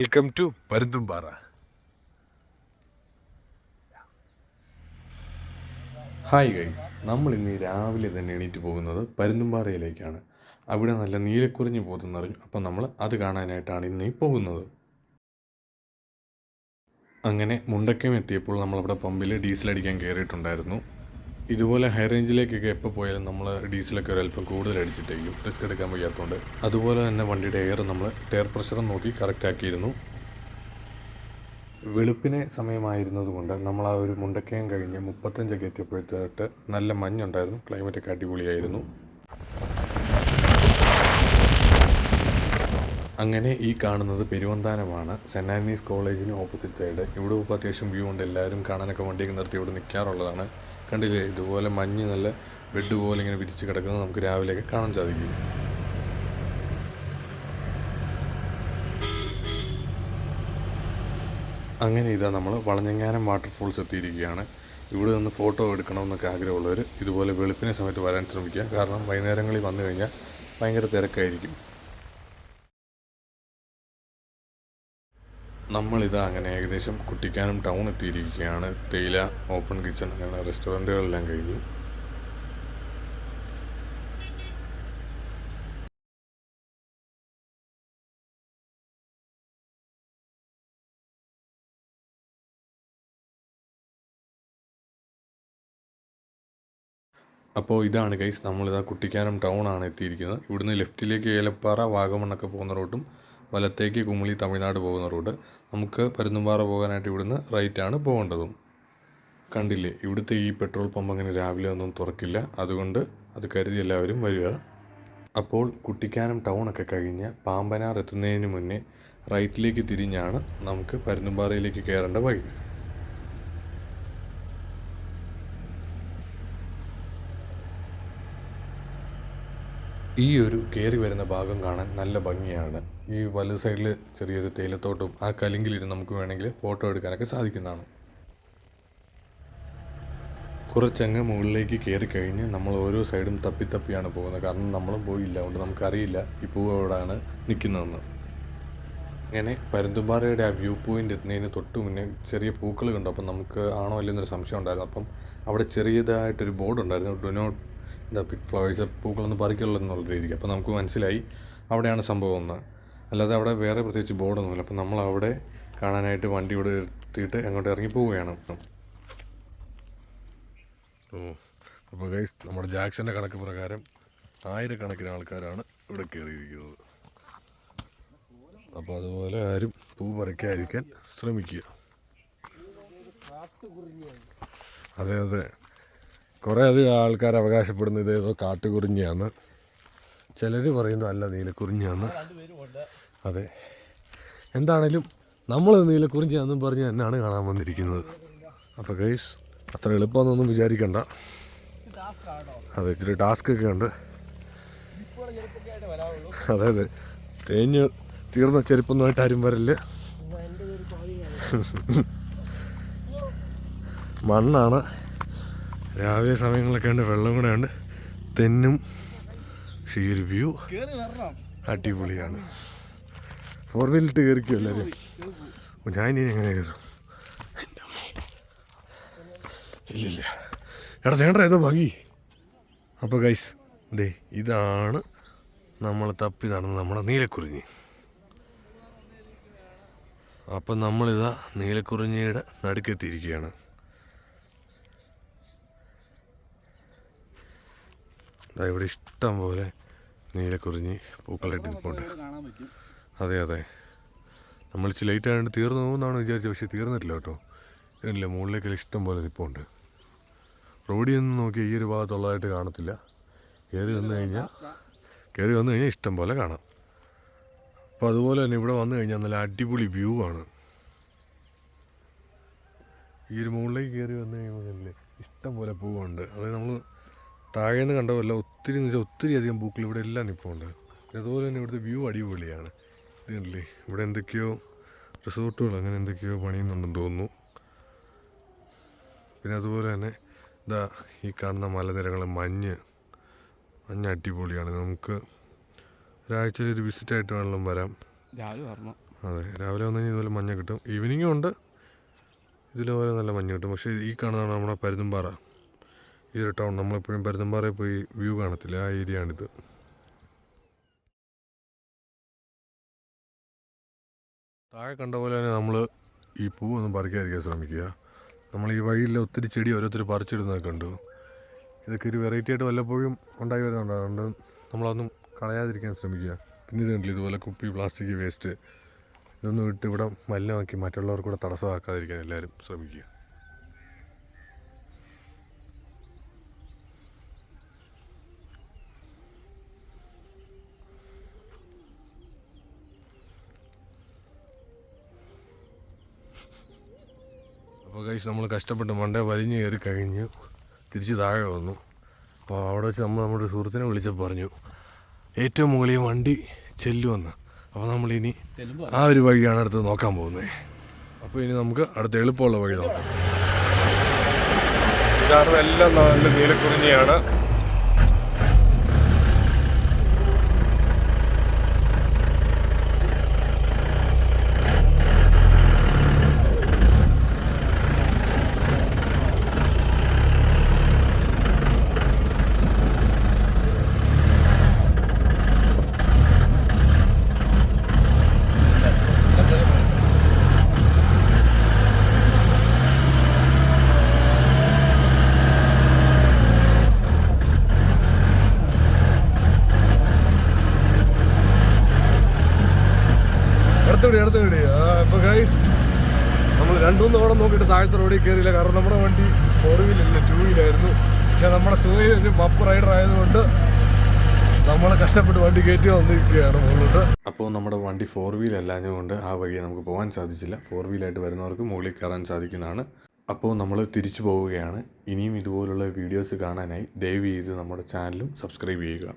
Welcome to Parunthumpara. Hi guys, നമ്മൾ ഇന്ന് രാവിലെ തന്നെ എണീറ്റ് പോകുന്നത് പരുന്തുംപാറയിലേക്കാണ്. അവിടെ നല്ല നീലക്കുറിഞ്ഞ് പോത്തുന്നറിഞ്ഞു. അപ്പം നമ്മൾ അത് കാണാനായിട്ടാണ് ഇന്ന് ഈ പോകുന്നത്. അങ്ങനെ മുണ്ടക്കയം എത്തിയപ്പോൾ നമ്മളവിടെ പമ്പിൽ ഡീസൽ അടിക്കാൻ കയറിയിട്ടുണ്ടായിരുന്നു. ഇതുപോലെ ഹൈ റേഞ്ചിലേക്കൊക്കെ എപ്പോൾ പോയാലും നമ്മൾ ഡീസലൊക്കെ ഒരല്പം കൂടുതൽ അടിച്ചിട്ടേക്കും, റിസ്ക് എടുക്കാൻ വയ്യാത്തതുകൊണ്ട്. അതുപോലെ തന്നെ വണ്ടിയുടെ എയർ നമ്മൾ ടയർ പ്രഷറും നോക്കി കറക്റ്റ് ആക്കിയിരുന്നു. വെളുപ്പിനെ സമയമായിരുന്നതുകൊണ്ട് നമ്മൾ ആ ഒരു മുണ്ടക്കയം കഴിഞ്ഞ് 35 എത്തിയപ്പോഴത്തേട്ട് നല്ല മഞ്ഞുണ്ടായിരുന്നു. ക്ലൈമറ്റൊക്കെ അടിപൊളിയായിരുന്നു. അങ്ങനെ ഈ കാണുന്നത് പെരുവന്താനമാണ്, സെൻറ് ആൻ്റണീസ് കോളേജിന് ഓപ്പോസിറ്റ് സൈഡ്. ഇവിടെ ഇപ്പോൾ അത്യാവശ്യം വ്യൂ ഉണ്ട്. എല്ലാവരും കാണാനൊക്കെ വണ്ടിയൊക്കെ നിർത്തി ഇവിടെ നിൽക്കാറുള്ളതാണ്. കണ്ടില്ലേ, ഇതുപോലെ മഞ്ഞ് നല്ല ബെഡ് പോലെ ഇങ്ങനെ വിരിച്ച് കിടക്കുന്നത് നമുക്ക് രാവിലെയൊക്കെ കാണാൻ സാധിക്കും. അങ്ങനെ ഇതാ നമ്മൾ വളഞ്ഞെങ്ങാനം വാട്ടർഫോൾസ് എത്തിയിരിക്കുകയാണ്. ഇവിടെ നിന്ന് ഫോട്ടോ എടുക്കണമെന്നൊക്കെ ആഗ്രഹമുള്ളവർ ഇതുപോലെ വെളുപ്പിനെ സമയത്ത് വരാൻ ശ്രമിക്കുക. കാരണം വൈകുന്നേരങ്ങളിൽ വന്നു കഴിഞ്ഞാൽ ഭയങ്കര തിരക്കായിരിക്കും. നമ്മളിതാ അങ്ങനെ ഏകദേശം കുട്ടിക്കാനം ടൗൺ എത്തിയിരിക്കുകയാണ്. തേയില, ഓപ്പൺ കിച്ചൺ അങ്ങനെ റെസ്റ്റോറൻറ്റുകളെല്ലാം കഴിഞ്ഞു. അപ്പോൾ ഇതാണ് ഗൈസ്, നമ്മളിതാ കുട്ടിക്കാനം ടൗൺ ആണ് എത്തിയിരിക്കുന്നത്. ഇവിടുന്ന് ലെഫ്റ്റിലേക്ക് ഏലപ്പാറ, വാഗമണ്ണൊക്കെ പോകുന്ന റൂട്ടും വലത്തേക്ക് കുമളി, തമിഴ്നാട് പോകുന്ന റൂട്ട്. നമുക്ക് പരുന്തുംപാറ പോകാനായിട്ട് ഇവിടുന്ന് റൈറ്റാണ് പോകേണ്ടതും. കണ്ടില്ലേ, ഇവിടുത്തെ ഈ പെട്രോൾ പമ്പ് അങ്ങനെ രാവിലെ ഒന്നും തുറക്കില്ല. അതുകൊണ്ട് അത് കരുതി എല്ലാവരും വരിക. അപ്പോൾ കുട്ടിക്കാനം ടൗണൊക്കെ കഴിഞ്ഞ് പാമ്പനാർ എത്തുന്നതിന് മുന്നേ റൈറ്റിലേക്ക് തിരിഞ്ഞാണ് നമുക്ക് പരുന്തുംപാറയിലേക്ക് കയറേണ്ട വഴി. ഈ ഒരു കയറി വരുന്ന ഭാഗം കാണാൻ നല്ല ഭംഗിയാണ്. ഈ വലത് സൈഡിൽ ചെറിയൊരു തേയിലത്തോട്ടും ആ കലിങ്കിലിരുന്ന് നമുക്ക് വേണമെങ്കിൽ ഫോട്ടോ എടുക്കാനൊക്കെ സാധിക്കുന്നതാണ്. കുറച്ചങ്ങ് മുകളിലേക്ക് കയറി കഴിഞ്ഞ് നമ്മൾ ഓരോ സൈഡും തപ്പിയാണ് പോകുന്നത്. കാരണം നമ്മളും പോയില്ല, അതുകൊണ്ട് നമുക്കറിയില്ല ഈ പൂവ് എവിടെയാണ് നിൽക്കുന്നതെന്ന്. അങ്ങനെ പരുന്തുംപാറയുടെ ആ വ്യൂ പോയിൻ്റ് എത്തുന്നതിന് തൊട്ട് മുന്നേ ചെറിയ പൂക്കൾ കണ്ടു. അപ്പം നമുക്ക് ആണോ അല്ലെന്നൊരു സംശയം ഉണ്ടായിരുന്നു. അപ്പം അവിടെ ചെറിയതായിട്ടൊരു ബോർഡ് ഉണ്ടായിരുന്നു, do not the pick flowers, പൂക്കളൊന്നും പറിക്കുള്ളൂ എന്നുള്ള രീതിക്ക്. അപ്പോൾ നമുക്ക് മനസ്സിലായി അവിടെയാണ് സംഭവം എന്ന്. അല്ലാതെ അവിടെ വേറെ പ്രത്യേകിച്ച് ബോർഡൊന്നുമില്ല. അപ്പം നമ്മൾ അവിടെ കാണാനായിട്ട് വണ്ടി ഇവിടെ എടുത്തിട്ട് അങ്ങോട്ട് ഇറങ്ങി പോവുകയാണ്. അപ്പോൾ ഗൈസ്, നമ്മുടെ ജാക്സൻ്റെ കണക്ക് പ്രകാരം ആയിരക്കണക്കിന് ആൾക്കാരാണ് ഇവിടെ കയറിയിരിക്കുന്നത്. അപ്പോൾ അതുപോലെ ആരും പൂ പറിക്കാതിരിക്കാൻ ശ്രമിക്കുക. അതെ അതെ, കുറേ അധികം ആൾക്കാർ അവകാശപ്പെടുന്നത് ഇതേതോ കാട്ടുകുറിഞ്ഞിയാന്ന്, ചിലർ പറയുന്നത് അല്ല നീലക്കുറിഞ്ഞിയാന്ന്. അതെ, എന്താണേലും നമ്മൾ നീലക്കുറിഞ്ഞിയാന്നും പറഞ്ഞ് തന്നെയാണ് കാണാൻ വന്നിരിക്കുന്നത്. അപ്പോൾ ഗൈസ്, അത്ര എളുപ്പമെന്നൊന്നും വിചാരിക്കണ്ട. അതെ, ഇച്ചിരി ടാസ്കൊക്കെ ഉണ്ട്. അതെ അതെ, തേഞ്ഞ് തീർന്ന ചെരുപ്പൊന്നുമായിട്ട് ആരും വരല്. മണ്ണാണ്. രാവിലെ സമയങ്ങളൊക്കെ ഉണ്ട്, വെള്ളം കൂടെ ഉണ്ട്, തെന്നും. പക്ഷേ ഈ ഒരു വ്യൂ അടിപൊളിയാണ്. 4 വീലിട്ട് കയറിക്കും എല്ലാവരും. ഞാൻ ഇനി എങ്ങനെ കയറും? ഇല്ലില്ല, എടാ ചേട്ടാ ഏതോ ഭംഗി. അപ്പോൾ ഗൈസ്, ദേ ഇതാണ് നമ്മൾ തപ്പി നടന്ന് നമ്മുടെ നീലക്കുറിഞ്ഞി. അപ്പം നമ്മളിതാ നീലക്കുറിഞ്ഞിയുടെ നടുക്കെത്തിയിരിക്കുകയാണ്. ഇവിടെ ഇഷ്ടം പോലെ നീലക്കുറിഞ്ഞി പൂക്കളായിട്ട് നിൽപ്പുണ്ട്. അതെ അതെ, നമ്മൾ ഇച്ചിരി ലേറ്റ് ആയതുകൊണ്ട് തീർന്നു പോകുമെന്നാണ് വിചാരിച്ചത്. പക്ഷേ തീർന്നിട്ടില്ല കേട്ടോ. ഇല്ല, മുകളിലേക്കെല്ലാം ഇഷ്ടം പോലെ നിൽപ്പുണ്ട്. റോഡിൽ നിന്ന് നോക്കി ഈ ഒരു ഭാഗത്തുള്ളതായിട്ട് കാണത്തില്ല. കയറി വന്നു കഴിഞ്ഞാൽ ഇഷ്ടം പോലെ കാണാം. അപ്പോൾ അതുപോലെ തന്നെ ഇവിടെ വന്നു കഴിഞ്ഞാൽ നല്ല അടിപൊളി വ്യൂ ആണ്. ഈ ഒരു മുകളിലേക്ക് കയറി വന്നു കഴിയുമ്പോൾ ഇഷ്ടം പോലെ പൂവുണ്ട്. അതായത് നമ്മൾ താഴേന്ന് കണ്ടതല്ല, ഒത്തിരി എന്ന് വെച്ചാൽ ഒത്തിരി അധികം പൂക്കൾ ഇവിടെ എല്ലാം നിൽപ്പുണ്ട്. അതുപോലെ തന്നെ ഇവിടുത്തെ വ്യൂ അടിപൊളിയാണ്. ഇത് കണ്ടില്ലേ, ഇവിടെ എന്തൊക്കെയോ റിസോർട്ടുകൾ അങ്ങനെ എന്തൊക്കെയോ പണിയുന്നുണ്ടെന്ന് തോന്നുന്നു. പിന്നെ അതുപോലെ തന്നെ ഇതാ ഈ കാണുന്ന മലനിരകൾ, മഞ്ഞ് അടിപൊളിയാണ്. നമുക്ക് ഒരാഴ്ചയിൽ ഒരു വിസിറ്റായിട്ട് വേണമെങ്കിലും വരാം. അതെ, രാവിലെ വന്നു കഴിഞ്ഞാൽ ഇതുപോലെ മഞ്ഞ കിട്ടും. ഈവനിങ്ങും ഉണ്ട്, ഇതിലുപോലെ നല്ല മഞ്ഞ് കിട്ടും. പക്ഷേ ഈ കാണുന്നതാണ് നമ്മുടെ പരുന്തുംപാറ. ഈ ഒരു ടൗൺ, നമ്മളെപ്പോഴും പരുന്തുംപാറയിൽ പോയി വ്യൂ കാണത്തില്ല, ആ ഏരിയ ആണിത്. താഴെ കണ്ട പോലെ തന്നെ നമ്മൾ ഈ പൂവൊന്നും പറിക്കാതിരിക്കാൻ ശ്രമിക്കുക. നമ്മൾ ഈ വഴിയിൽ ഒത്തിരി ചെടി ഓരോരുത്തർ പറിച്ചിടുന്നതൊക്കെ കണ്ടു. ഇതൊക്കെ ഒരു വെറൈറ്റി ആയിട്ട് വല്ലപ്പോഴും ഉണ്ടായി വരുന്നുണ്ട്. അതുകൊണ്ട് നമ്മളതൊന്നും കളയാതിരിക്കാൻ ശ്രമിക്കുക. പിന്നെ ഇത് കണ്ടില്ല, ഇതുപോലെ കുപ്പി, പ്ലാസ്റ്റിക് വേസ്റ്റ് ഇതൊന്നും ഇട്ട് ഇവിടെ മലിനമാക്കി മറ്റുള്ളവർക്ക് കൂടെ തടസ്സമാക്കാതിരിക്കാൻ എല്ലാവരും ശ്രമിക്കുക. അപ്പോൾ കഴിച്ച് നമ്മൾ കഷ്ടപ്പെട്ട് മണ്ടേ വലിഞ്ഞ് കയറി കഴിഞ്ഞു തിരിച്ച് താഴെ വന്നു. അപ്പോൾ അവിടെ വെച്ച് നമ്മൾ നമ്മുടെ സുഹൃത്തിനെ വിളിച്ചപ്പോൾ പറഞ്ഞു ഏറ്റവും മുകളിൽ വണ്ടി ചെല്ലുമെന്ന്. അപ്പോൾ നമ്മളിനി ആ ഒരു വഴിയാണ് അടുത്ത് നോക്കാൻ പോകുന്നത്. അപ്പോൾ ഇനി നമുക്ക് അടുത്ത എളുപ്പമുള്ള വഴി നോക്കാം. ഇതാണ് എല്ലാം നല്ല നീലക്കുറിഞ്ഞിയാണ്. അടുത്തുകൂടി ഇപ്പോൾ ഗൈസ് നമ്മൾ 2-3 തവണ നോക്കിയിട്ട് താഴത്തെ റോഡിൽ കയറിയില്ല. കാരണം നമ്മുടെ വണ്ടി 4 വീലല്ല, 2 വീലായിരുന്നു. പക്ഷെ നമ്മുടെ സുഹൈൽ ഒരു മപ്പ് റൈഡർ ആയതുകൊണ്ട് നമ്മൾ കഷ്ടപ്പെട്ട് വണ്ടി കയറ്റി വന്നിരിക്കുകയാണ് മുകളിലോട്ട്. അപ്പോൾ നമ്മുടെ വണ്ടി 4 വീൽ അല്ലാഞ്ഞുകൊണ്ട് ആ വഴിയെ നമുക്ക് പോകാൻ സാധിച്ചില്ല. 4 വീലായിട്ട് വരുന്നവർക്ക് മുകളിൽ കയറാൻ സാധിക്കുന്നതാണ്. അപ്പോൾ നമ്മൾ തിരിച്ചു പോവുകയാണ്. ഇനിയും ഇതുപോലുള്ള വീഡിയോസ് കാണാനായി ദയവ് ചെയ്ത് നമ്മുടെ ചാനലും സബ്സ്ക്രൈബ് ചെയ്യുക.